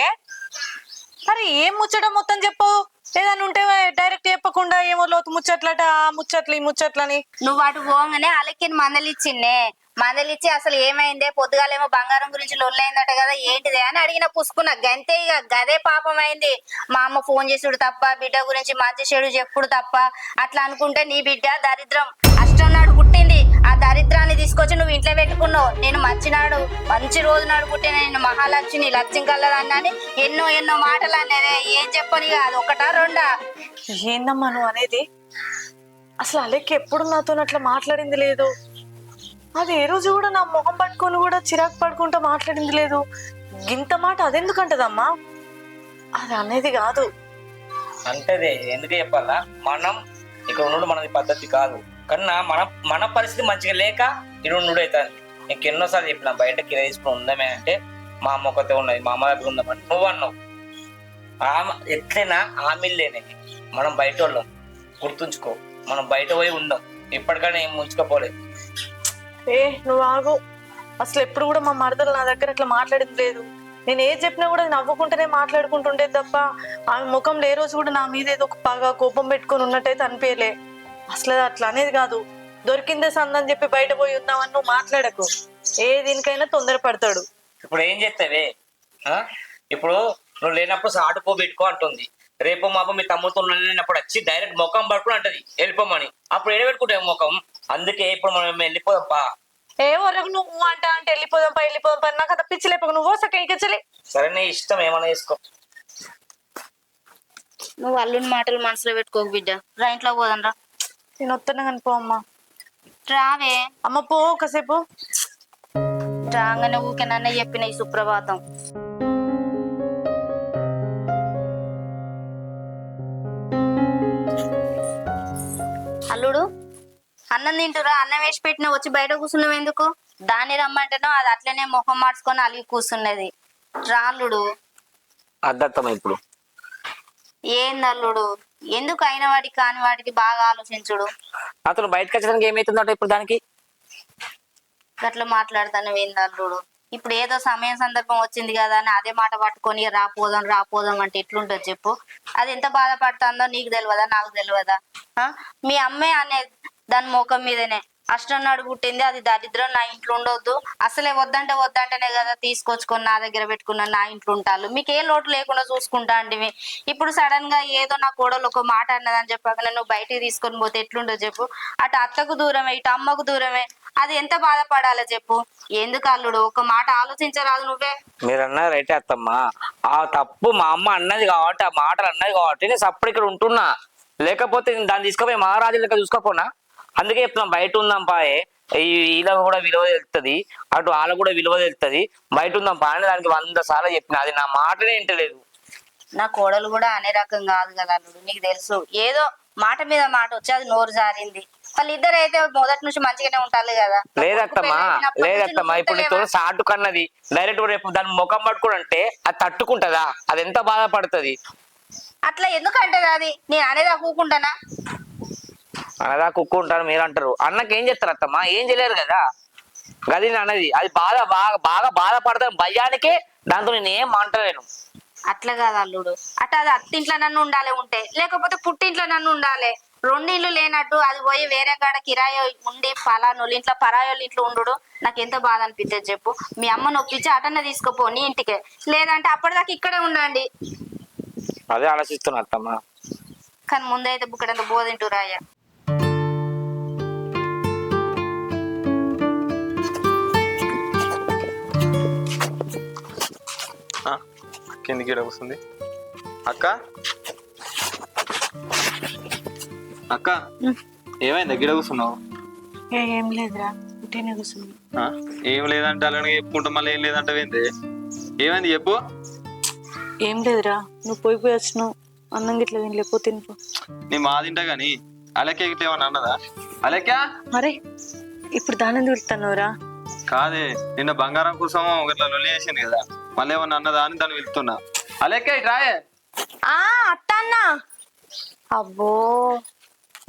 Speaker 1: మరి ఏం ముచ్చట మొత్తం చెప్పు. ఏదన్నా ఉంటే డైరెక్ట్ చెప్పకుండా ఏమో లోతు ముచ్చట్లట, ఆ ముచ్చట్లు ఈ ముచ్చట్లని.
Speaker 5: నువ్వు అటు పోగానే అలెక్కిని మందలిచ్చిందే. మందలిచ్చి అసలు ఏమైందే, పొద్దుగాలేమో బంగారం గురించి లొల్లైందట కదా, ఏంటిదే అని అడిగిన పుసుకున్నా. గంతే, ఇక గదే పాపం అయింది. మా అమ్మ ఫోన్ చేసుడు తప్ప, బిడ్డ గురించి మంచి చెడు చెప్పుడు తప్ప. అట్లా అనుకుంటే నీ బిడ్డ దరిద్రం అష్టం నాడు పుట్టింది. ఆ దరిద్రాన్ని తీసుకొచ్చి నువ్వు ఇంట్లో పెట్టుకున్నావు. నేను మంచి రోజు నాడు పుట్టిన నేను మహాలక్ష్మి, లక్ష్మి కలదన్నాని ఎన్నో మాటలు అనేది. ఏం చెప్పని కాదు, ఒకటా రెండా?
Speaker 1: ఏందమ్మా నువ్వు అనేది? అసలు అలెక్కి ఎప్పుడు నాతో అట్లా మాట్లాడింది లేదు. అది ఏ రోజు కూడా నా మొహం పట్టుకొని కూడా చిరాకు పడుకుంటూ మాట్లాడింది లేదు. గింత మాట అదెందుకంటదమ్మా? అది అనేది కాదు.
Speaker 2: అంటేదే ఎందుకు చెప్పాలా? మనం ఇక్కడ ఉండడం మనది పద్ధతి కాదు కన్నా, మన పరిస్థితి మంచిగా లేక ఇక్కడ ఉండు అవుతుంది. నీకు ఎన్నోసార్లు చెప్పిన బయట కిరా తీసుకుని ఉందామే అంటే మా అమ్మ ఒకతే ఉన్నది, మా అమ్మ దగ్గర ఉందామని నువ్వు అన్నావు. ఎట్లయినా ఆమిల్లేనే మనం బయట వాళ్ళం, గుర్తుంచుకో. మనం బయట పోయి ఉందాం, ఇప్పటికైనా ఏం ముంచుకోపోలేదు.
Speaker 1: నువ్వు ఆగు. అసలు ఎప్పుడు కూడా మా మరదలు నా దగ్గర అట్లా మాట్లాడింది లేదు. నేను ఏది చెప్పినా కూడా నవ్వుకుంటూనే మాట్లాడుకుంటుండేది తప్ప ఆమె ముఖంలో ఏ రోజు కూడా నా మీద ఏదో ఒక బాగా కోపం పెట్టుకొని ఉన్నట్టయితే అనిపించలే. అసలు అట్లా అనేది కాదు. దొరికిందే సందని చెప్పి బయట పోయి ఉందామని నువ్వు మాట్లాడకు. ఏ దీనికైనా తొందరపడతాడు.
Speaker 2: ఇప్పుడు ఏం చేస్తావే? ఇప్పుడు నువ్వు లేనప్పుడు సాటుపో పెట్టుకో అంటుంది. రేపు మాప మీ తమ్ముతో లేనప్పుడు వచ్చి డైరెక్ట్ ముఖం పడుకుని అంటది వెళ్ళిపోమని. అప్పుడు ఏడబెట్టుకుంటావు ముఖం. అందుకే ఇప్పుడు మనం వెళ్ళిపోదాంపా.
Speaker 1: వరకు నువ్వు అంటే వెళ్ళిపోదాం నాకు అంత పిచ్చి లేపక నువ్వు సక్కలి.
Speaker 2: సరే నీ ఇష్టం, ఏమైనా చేసుకో.
Speaker 5: నువ్వు అల్లుని మాటలు మనసులో పెట్టుకోకు బిడ్డ. రా ఇంట్లో పోదాం రా.
Speaker 1: నేను వస్తున్నా కానీ పో అమ్మా.
Speaker 5: రావే
Speaker 1: అమ్మ పో కాసేపు.
Speaker 5: రాగానే ఊకే నన్నే చెప్పిన ఈ సుప్రభాతం. అల్లుడు అన్నం తింటురా, అన్నం వేసి పెట్టినా వచ్చి బయట కూర్చున్నావు ఎందుకు? దాన్ని రమ్మంటేనో అది అట్లనే మొహం మార్చుకొని అలిగి కూర్చున్నది. రాళ్ళుడు
Speaker 2: అర్థం ఇప్పుడు
Speaker 5: ఏంది అల్లుడు? ఎందుకు అయిన వాడికి కాని వాడికి బాగా ఆలోచించుడు.
Speaker 2: అతను బయటకు వచ్చడానికి ఏమైతుందట ఇప్పుడు దానికి?
Speaker 5: గట్లా మాట్లాడతాను ఏంది అల్లుడు? ఇప్పుడు ఏదో సమయం సందర్భం వచ్చింది కదా అని అదే మాట పట్టుకొని రాపోదాం అంటే ఎట్లుంటది చెప్పు? అది ఎంత బాధపడుతుందో నీకు తెలియదా, నాకు తెలియదా? మీ అమ్మే అనేది దాని ముఖం మీదనే అష్టన్నాడు పుట్టింది, అది దరిద్రం, నా ఇంట్లో ఉండొద్దు, అసలే వద్దంటే వద్దంటేనే కదా తీసుకొచ్చుకొని నా దగ్గర పెట్టుకున్నాను, నా ఇంట్లో ఉంటారు, మీకు ఏ లోటు లేకుండా చూసుకుంటా అండి. ఇప్పుడు సడన్ గా ఏదో నా కోడలు ఒక మాట అన్నదని చెప్పాక నువ్వు బయటికి తీసుకొని పోతే ఎట్లుండో చెప్పు. అటు అత్తకు దూరమే, ఇటు అమ్మకు దూరమే, అది ఎంత బాధపడాలో చెప్పు. ఎందుకు అల్లుడు ఒక మాట ఆలోచించరాదు నువ్వే?
Speaker 2: మీరు అన్నది రైతే అత్తమ్మ, ఆ తప్పు మా అమ్మ అన్నది కాబట్టి, ఆ మాటలు అన్నది కాబట్టి నేను సప్పుడు ఇక్కడ ఉంటున్నా. లేకపోతే నేను దాన్ని తీసుకుపోయి మహారాజు లెక్క చూసుకోపోనా? అందుకే చెప్తున్నాం బయట ఉందాం పాయే, వీళ్ళకు కూడా విలువ తెలుస్తుంది, అటు వాళ్ళకు కూడా విలువ తెలుస్తుంది, బయట ఉందాం పా అని దానికి 100 సార్లు చెప్పిన, అది నా మాటనే వింటలేదు.
Speaker 5: నా కోడలు కూడా అనే రకం కాదు కదా అల్లుడు, నీకు తెలుసు. ఏదో మాట మీద మాట వచ్చి అది నోరు జారింది. వాళ్ళిద్దరు అయితే మొదటి నుంచి మంచిగానే ఉంటారు కదా.
Speaker 2: లేదత్తమ్మా ఇప్పుడు నీతో సాటు కన్నది డైరెక్ట్ రేపు దాని ముఖం పట్టుకోడు అంటే అది తట్టుకుంటదా? అది ఎంత బాధపడుతుంది?
Speaker 5: అట్లా ఎందుకంటది అది? నేను అనేది కూకుంటానా?
Speaker 2: అనదా కుక్కు ఉంటారు మీరు అంటారు, అన్నకి ఏం చేస్తారు అత్తమ్మా? ఏం చేయలేరు కదా. గది అన్నది అది బాగా బాగా బాధపడతాను భయానికే, దాంతో నేను ఏం అంటలేను.
Speaker 5: అట్లా కాదు అల్లుడు, అట్లా అది అత్తింట్లో నన్ను ఉండాలి ఉంటే, లేకపోతే పుట్టింట్లో నన్ను ఉండాలి. 2 ఇళ్ళు లేనట్టు అది పోయి వేరే కాడ కిరాయి ఉండి పలానోళ్ళ ఇంట్లో పరాయోళ్ళ ఇంట్లో ఉండు నాకు ఎంత బాధ అనిపిస్తుంది చెప్పు. మీ అమ్మను ఒప్పించి అటన్న తీసుకుపో నీ ఇంటికే, లేదంటే అప్పటిదాకా ఇక్కడే ఉండండి.
Speaker 2: అదే ఆలోచిస్తున్నా అత్తమ్మా.
Speaker 5: కానీ ముందైతే బుక్కడంత బోధింటూ రాయ్యా.
Speaker 4: కిందికి గిడ కూర్చుంది. అక్క అక్క ఏమైంది గిడ కూర్చున్నావు?
Speaker 1: ఏం లేదురా, పుట్టిన కూర్చున్నా.
Speaker 4: ఏం లేదంటే అలానే చెప్పుకుంటా మళ్ళీ ఏం లేదంటే ఏంది? ఏమైంది చెప్పు.
Speaker 1: ఏం లేదురా, నువ్వు పోయి వచ్చినావు, అన్నం గిట్ల తినలేపో తినిపో.
Speaker 4: నీ మా తింటా గాని అలకే గిట్ల ఏమన్నా అన్నదా? అలెక్కా
Speaker 1: అరే ఇప్పుడు దాన్ని పిలుస్తున్నావురా?
Speaker 4: కాదే, నిన్న బంగారం కోసం ఇట్లా లొల్లి చేసింది కదా, మళ్ళీ ఏమన్నా అన్నదా అని దాన్ని పిలుస్తున్నా. అలెక్క ఇటు రాయే.
Speaker 3: అత్త అన్న. అబ్బో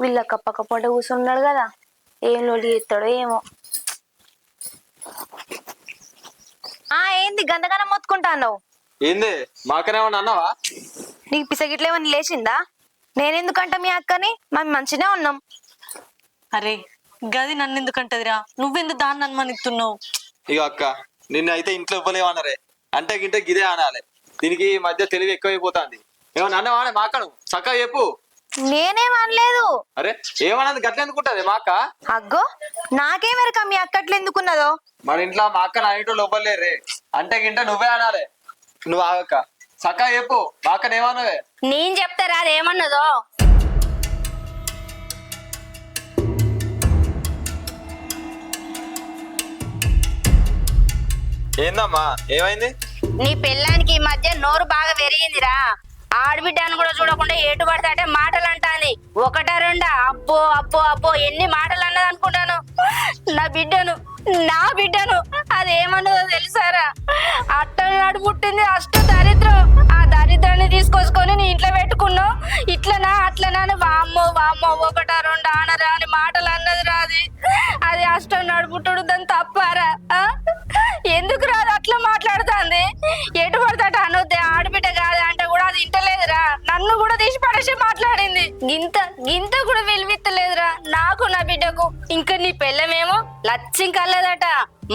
Speaker 3: వీళ్ళ కప్పకపోట కూర్చున్నాడు కదా, ఏం లొల్లి చేస్తాడో ఏమో. ఏంది గందగనం మొత్తుకుంటాన్నావు?
Speaker 4: ఏంది మా అక్కనేమన్నా అన్నావా?
Speaker 3: నీకు పిసగిట్ల ఏమన్నా లేచిందా? నేనెందుకంట మీ అక్కని, మేము మంచినే ఉన్నాం.
Speaker 1: అరే గది నన్ను ఎందుకంటదిరా, నువ్వెందుకు దాన్ని అనుమానిస్తున్నావు?
Speaker 4: ఇక అక్క నిన్న అయితే ఇంట్లో ఇవ్వలేమన్నారే, అంటే గింటే గిదే అనాలి. దీనికి ఈ మధ్య తెలివి ఎక్కువైపోతుంది. ఏమన్నా అన్నవానే మా అక్కను చక్కగా చెప్పు.
Speaker 3: నేనేం అనలేదు.
Speaker 4: అరే ఏమన్నది గట్ల ఎందుకుంటది మా అక్క?
Speaker 3: అగ్గో నాకేమెరక మీ అక్కట్లు ఎందుకున్నదో.
Speaker 4: మన ఇంట్లో మా అక్క నా ఇంట్లో ఇవ్వలేరే, అంటే గింటే నువ్వే అనాలి. నువ్వు ఆగక్క చక్కగా చెప్పు, మా అక్కను ఏమన్నావే?
Speaker 5: నేను చెప్తారా అది ఏమన్నదో?
Speaker 4: ఏందమ్మా ఏమైంది?
Speaker 5: నీ పెళ్ళానికి ఈ మధ్య నోరు బాగా పెరిగిందిరా. ఆడబిడ్డను కూడా చూడకుండా ఎటు పడితే అంటే మాటలు అంటాంది. 1 2 అబ్బో అబ్బో అబ్బో ఎన్ని మాటలు అన్నది అనుకుంటాను. నా బిడ్డను అదేమన్నదో తెలుసారా? అట్టనాడు పుట్టింది అష్ట దరిద్రం, ఆ దరిద్రాన్ని తీసుకొచ్చుకొని నీ ఇంట్లో పెట్టుకున్నావు. ఇట్లనా అట్లనా అని వామ్మో 1 2 ఆనరా అని మాటలు అన్నది రాది. అది అష్టనాడు పుట్టుడు దాన్ని తప్పారా? ఎందుకు రాదు అట్లా మాట్లాడుతుంది? ఎటు పడతాట అనొద్దే, ఆడబిడ్డ కాదు అంటే కూడా అది ఇంటలేదురా. నన్ను కూడా తీసి పడేసి మాట్లాడింది. గింత కూడా విలువిత్తలేదురా నాకు నా బిడ్డకు. ఇంకా నీ పెళ్ళమేమో లచ్చింకల్లదట,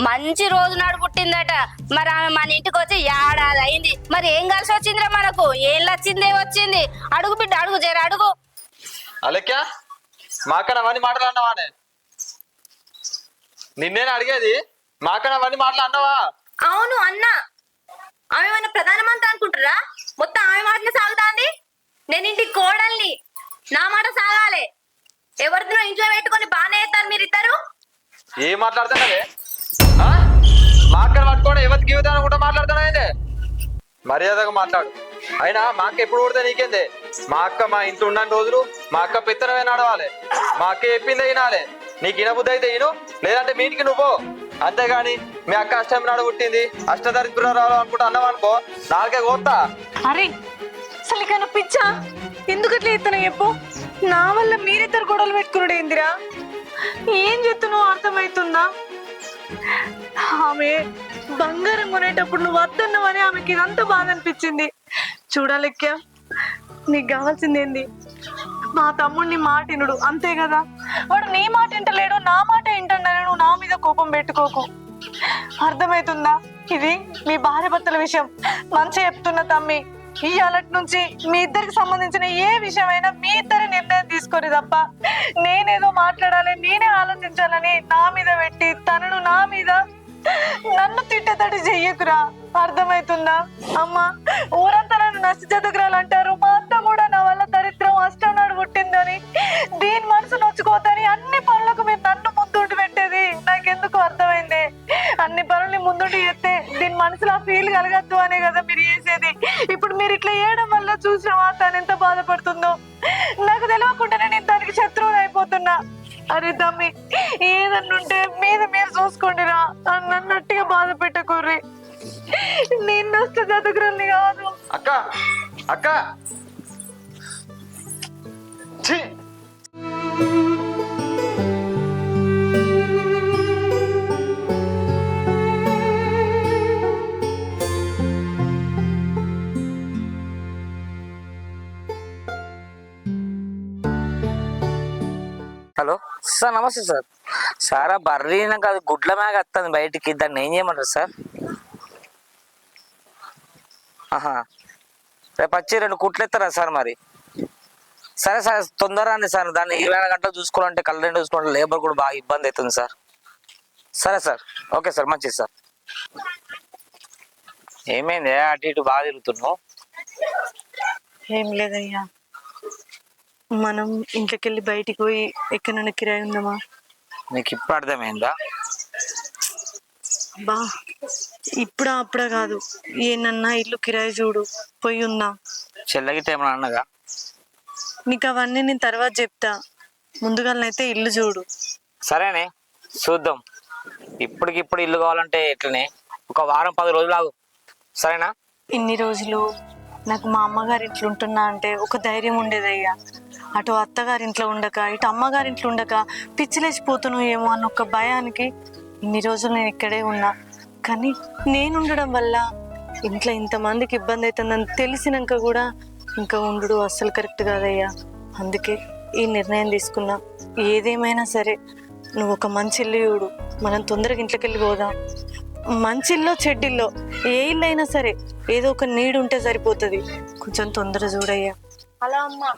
Speaker 5: మంచి రోజు నాడు పుట్టిందట. మరి ఆమె మన ఇంటికి వచ్చి 1 ఏడాది అయింది. మరి ఏం కలిసి వచ్చిందిరా మనకు? ఏం లచ్చిందే వచ్చింది? అడుగు బిడ్డ అడుగు, జర అడుగు.
Speaker 4: అలెక్కా మా అక్కన అవన్నీ మాటలు అన్నావానే? నిన్నేనా అడిగేది? మా అక్కన అవన్నీ మాటలు అన్నావా?
Speaker 3: అవును అన్నా. ఆమె మన ప్రధానమంత్రి అనుకుంటారా? మొత్తం ఆమె మాటనే సాగుతాంది. నేను ఇంటికి కోడల్ని, నా మాట సాగాలి. ఎవరితో ఇంట్లో పెట్టుకొని బాగానే వేస్తారు మీరిద్దరు.
Speaker 4: ఏం మాట్లాడతానే? మా అక్కన పట్టుకోండి ఎవరికి జీవితం అనుకుంటా మాట్లాడతానే? మర్యాదగా మాట్లాడు. అయినా మా అక్క ఎప్పుడు కొడితే నీకేందే? మా అక్క మా ఇంట్లో ఉన్న రోజులు మా అక్క పెత్తనమే నడవాలి. మా అక్క చెప్పిందే వినాలి. నీకు ఇనబుద్ధి అయితే ఇను, లేదంటే మీ ఇంటికి నువ్వు. అంతేగాని మీ అక్క అష్టమి నాడు పుట్టింది అష్టదరిద్రాలు అనుకుంటా అన్నావు అనుకో, నాలుగే కోస్తా.
Speaker 1: అరే అసలు ఇక పిచ్చా, ఎందుకు అట్లా ఎత్తున్నా చెప్పు? నా వల్ల మీరిద్దరు గొడవలు పెట్టుకున్నాడు ఏందిరా? ఏం చెప్తున్నావు అర్థమవుతుందా? ఆమె బంగారం కొనేటప్పుడు నువ్వు వద్దన్నావని ఆమెకి ఇదంతా బాధ అనిపించింది. చూడాలెక్క నీకు కావాల్సింది ఏంది? మా తమ్ముడిని మాటినుడు అంతే కదా. వాడు నీ మాట వింటలేడు, నా మాట వింటున్నాను. నువ్వు నా మీద కోపం పెట్టుకోకు. అర్థమవుతుందా? ఇది మీ భార్య భర్తల విషయం. మంచిగా చెప్తున్నా తమ్మి, ఈ అలర్ట్ నుంచి మీ ఇద్దరికి సంబంధించిన ఏ విషయమైనా మీ ఇద్దరి నిర్ణయం తీసుకోరు తప్ప నేనేదో మాట్లాడాలి, నేనే ఆలోచించాలని నా మీద పెట్టి తనను నా మీద నన్ను తిట్టేటట్టు చెయ్యకురా. అర్థమవుతుందా? అమ్మ, ఊరంతా నన్ను నష్టజతకురాలు అంటారు. మా అత్త కూడా నా వల్ల దరిద్రం అష్టం నాడు పుట్టిందని, దీని మనసు నొచ్చుకోవద్దని అన్ని పనులకు మీరు నన్ను ముందుండి పెట్టేది నాకెందుకు అర్థమైంది. అన్ని పనుల్ని ముందుండి చేస్తే దీని మనసులో ఫీల్ కలగద్దు అనే కదా మీరు చేసేది. ఇప్పుడు మీరు ఇట్లా చేయడం వల్ల చూసినావా తను ఎంత బాధపడుతుందో. నాకు తెలియకుండానే నేను దానికి శత్రువుని అయిపోతున్నా. అరే తమ్మి, ఏదన్నుంటే మీద మీరు చూసుకోండిరా, నన్నట్టుగా బాధ పెట్టకూర్రి. నేను నష్ట చదువుకురాలి కాదు.
Speaker 4: అక్క అక్క ఛీ!
Speaker 2: హలో సార్, నమస్తే సార్. సారా బర్రీ నాకు అది గుడ్ల మేక వస్తుంది బయటికి, దాన్ని ఏం చేయమంటారు సార్? ఆహా, రేపు వచ్చి 2 కుట్లు ఎత్తారా సార్? మరి సరే సార్, తొందరగా సార్. దాన్ని 24 గంటలు చూసుకోవాలంటే కళ్ళు 2 చూసుకోవాలంటే లేబర్ కూడా బాగా ఇబ్బంది అవుతుంది సార్. సరే సార్, ఓకే సార్, మంచిది సార్. ఏమైంది అటు ఇటు బాగా తిరుగుతున్నావు?
Speaker 1: ఏం లేదయ్యా, మనం ఇంట్లోకి వెళ్ళి బయటికి పోయి ఎక్కడైనా కిరాయి ఉందామా?
Speaker 2: నీకు ఇప్పుడు అర్థమైందా?
Speaker 1: బా, ఇప్పుడా అప్పుడా కాదు, ఏనన్నా ఇల్లు కిరాయి చూడు, పోయి ఉందాం.
Speaker 2: చెల్లగితే ఏమన్నా అన్నగా?
Speaker 1: నీకు అవన్నీ నేను తర్వాత చెప్తా, ముందుగానైతే ఇల్లు చూడు.
Speaker 2: సరేనే, చూద్దాం. ఇప్పటికిప్పుడు ఇల్లు కావాలంటే ఎట్లనే, ఒక వారం 10 రోజులు ఆగు, సరేనా?
Speaker 1: ఇన్ని రోజులు నాకు మా అమ్మగారి ఇంట్లో ఉంటున్నా అంటే ఒక ధైర్యం ఉండేదయ్యా. అటు అత్తగారింట్లో ఉండక, ఇటు అమ్మగారింట్లో ఉండక పిచ్చిలేసిపోతును ఏమో అన్న ఒక భయానికి ఇన్ని రోజులు నేను ఇక్కడే ఉన్నా. కానీ నేను ఉండడం వల్ల ఇంట్లో ఇంతమందికి ఇబ్బంది అవుతుందని తెలిసినాక కూడా ఇంకా ఉండు అస్సలు కరెక్ట్ కాదయ్యా. అందుకే ఈ నిర్ణయం తీసుకున్నా. ఏదేమైనా సరే నువ్వు ఒక మంచి ఇల్లు చూడు, మనం తొందరగా ఇంట్లోకి వెళ్ళి పోదాం. మంచి ఇల్లో చెడ్డిల్లో ఏ ఇల్లు అయినా సరే ఏదో ఒక నీడు ఉంటే సరిపోతుంది. కొంచెం తొందర చూడయ్యా.
Speaker 5: అలా అమ్మా,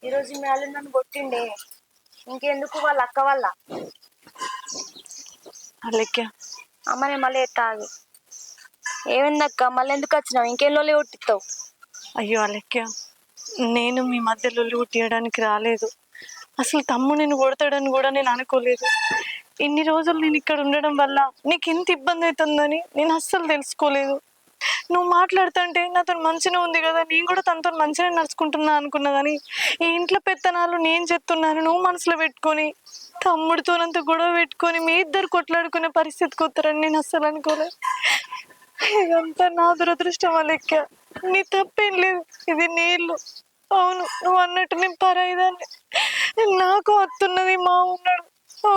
Speaker 5: ఈరోజు మీ వాళ్ళు నన్ను కొట్టిండే, ఇంకెందుకు వాళ్ళ అక్క వల్ల.
Speaker 1: అలెక్య,
Speaker 5: అమ్మ నేను మళ్ళీ ఎత్తాగి. ఏమైందక్క, మళ్ళీ ఎందుకు వచ్చినావు? ఇంకేం లోలే కొట్టిస్తావు?
Speaker 1: అయ్యో అలెక్య, నేను మీ మధ్య లొల్లి కొట్టియడానికి రాలేదు. అసలు తమ్ముడు నేను కొడతాడని కూడా నేను అనుకోలేదు. ఇన్ని రోజులు నేను ఇక్కడ ఉండడం వల్ల నీకు ఎంత ఇబ్బంది అవుతుందని నేను అస్సలు తెలుసుకోలేదు. నువ్వు మాట్లాడుతుంటే నాతో మంచిగా ఉంది కదా, నేను కూడా తనతో మంచిగా నడుచుకుంటున్నా అనుకున్నా. కానీ ఈ ఇంట్లో పెత్తనాలు నేను చెప్తున్నాను నువ్వు మనసులో పెట్టుకొని తమ్ముడితోనంత గొడవ పెట్టుకొని మీ ఇద్దరు కొట్లాడుకునే పరిస్థితికి వస్తారని నేను అస్సలు అనుకోలేదు. ఇదంతా నా దురదృష్టం లెక్క, నీ తప్పేం లేదు. ఇది నీ ఇల్లు. అవును, నువ్వు అన్నట్టు నేను పరాయిదాన్ని. నాకు అత్తున్నది, మా ఉన్నాడు.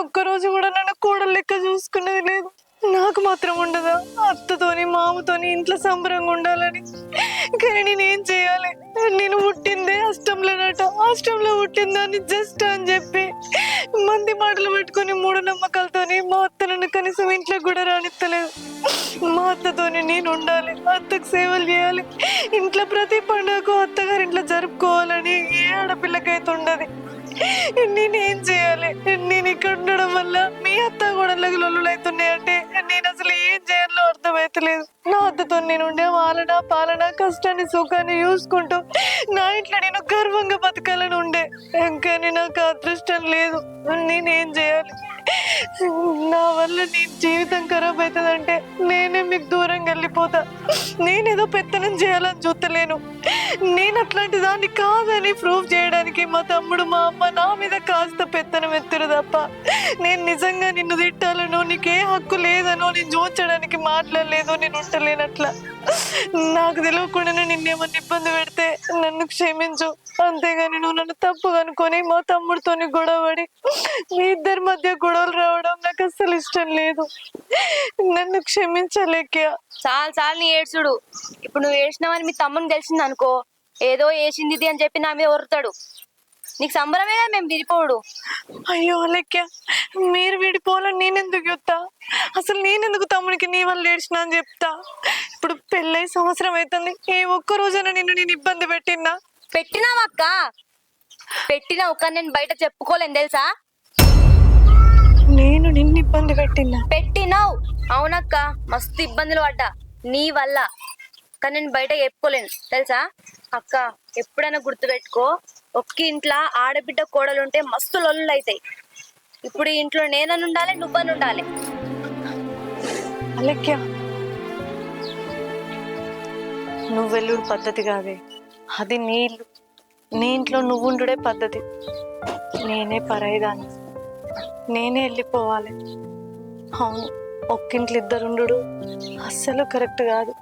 Speaker 1: ఒక్కరోజు కూడా నన్ను కూడలు లెక్క చూసుకున్నది లేదు. నాకు మాత్రం ఉండదా అత్తతోని మామతోని ఇంట్లో సంబరంగా ఉండాలని? కానీ నేనేం చేయాలి? నేను పుట్టిందే అష్టంలోనట, అష్టంలో పుట్టిందని జస్ట్ అని చెప్పి మంది మాటలు పెట్టుకొని 3 నమ్మకాలతోని మా అత్తలను కనీసం ఇంట్లో కూడా రానిత్తలేదు. మా అత్తతోని నేను ఉండాలి, అత్తకు సేవలు చేయాలి, ఇంట్లో ప్రతి పండుగకు అత్తగారి ఇంట్లో జరుపుకోవాలని ఏ ఆడపిల్లకైతే ఉండదు. నేనేం చేయాలి? నేను ఇక్కడ ఉండడం వల్ల మీ అత్త కూడా లొల్లులు అవుతున్నాయంటే నేను అసలు ఏం చేయాలో అర్థమైతలేదు. నా అత్తతో నేను ఉండే వాలన పాలన కష్టాన్ని సుఖాన్ని చూసుకుంటూ నా ఇంట్లో నేను గర్వంగా బతకాలని ఉండే. కానీ నాకు అదృష్టం లేదు. నేనేం చేయాలి? నా వల్ల నీ జీవితం ఖరాబ్ అవుతుందంటే నేనే మీకు దూరంగా వెళ్ళిపోతా. నేనేదో పెత్తనం చేయాలని చూస్తలేను. నేను అట్లాంటి దాన్ని కాదని ప్రూవ్ చేయడానికి మా తమ్ముడు మా అమ్మ నా మీద కాస్త పెత్తనం ఎత్తురు తప్ప నేను నిజంగా నిన్ను తిట్టాలనో నీకే హక్కు లేదనో నేను చూచడానికి మాట్లాడలేదు. నేను ఉండలేనట్లా. నాకు తెలియకుండానే నిన్నేమన్నా ఇబ్బంది పెడితే నన్ను క్షమించు. అంతేగాని నువ్వు నన్ను తప్పు అనుకొని మా తమ్ముడితోని గొడవపడి మీ ఇద్దరి మధ్య గొడవలు రావడం నాకు అస్సలు ఇష్టం లేదు. నన్ను క్షమించలేక.
Speaker 5: చాలు నీ ఏడ్చుడు. ఇప్పుడు నువ్వు ఏడ్చినావని మీ తమ్ముని తెలిసింది అనుకో, ఏదో వేసింది ఇది అని చెప్పి నా మీద ఒరుతాడు. నీకు సంబరమే కదా మేము విడిపోడు.
Speaker 1: అయ్యో అలెక్య, మీరు విడిపోవాలని నేనెందుకు చెప్తా? అసలు నేనెందుకు తమ్మునికి నీ వల్ల ఏడ్చినా అని చెప్తా. ఇప్పుడు పెళ్ళై సంవత్సరం అవుతుంది, ఏ ఒక్క రోజైనా నేను ఇబ్బంది పెట్టినా?
Speaker 5: పెట్టినావక్క, పెట్టినావు. కానీ నేను బయట చెప్పుకోలేను తెలుసా.
Speaker 1: నేను నిన్ను ఇబ్బంది పెట్టినా?
Speaker 5: పెట్టినావు. అవునక్క, మస్తు ఇబ్బందులు పడ్డా నీ వల్ల. కానీ నేను బయట చెప్పుకోలేను తెలుసా. అక్క ఎప్పుడైనా గుర్తుపెట్టుకో, ఒక్క ఇంట్లో ఆడబిడ్డ కోడలు ఉంటే మస్తు లొల్లులు అవుతాయి. ఇప్పుడు ఈ ఇంట్లో నేనని ఉండాలి, నువ్వని ఉండాలి.
Speaker 1: అలెక్య, నువ్వు వెళ్ళుడు పద్ధతి కాదే. అది నీ ఇల్లు, నీ ఇంట్లో నువ్వు ఉండుడే పద్ధతి. నేనే పరాయిదాన్ని, నేనే వెళ్ళిపోవాలి. అవును, ఒక్కింట్లో ఇద్దరుండు అస్సలు కరెక్ట్ కాదు.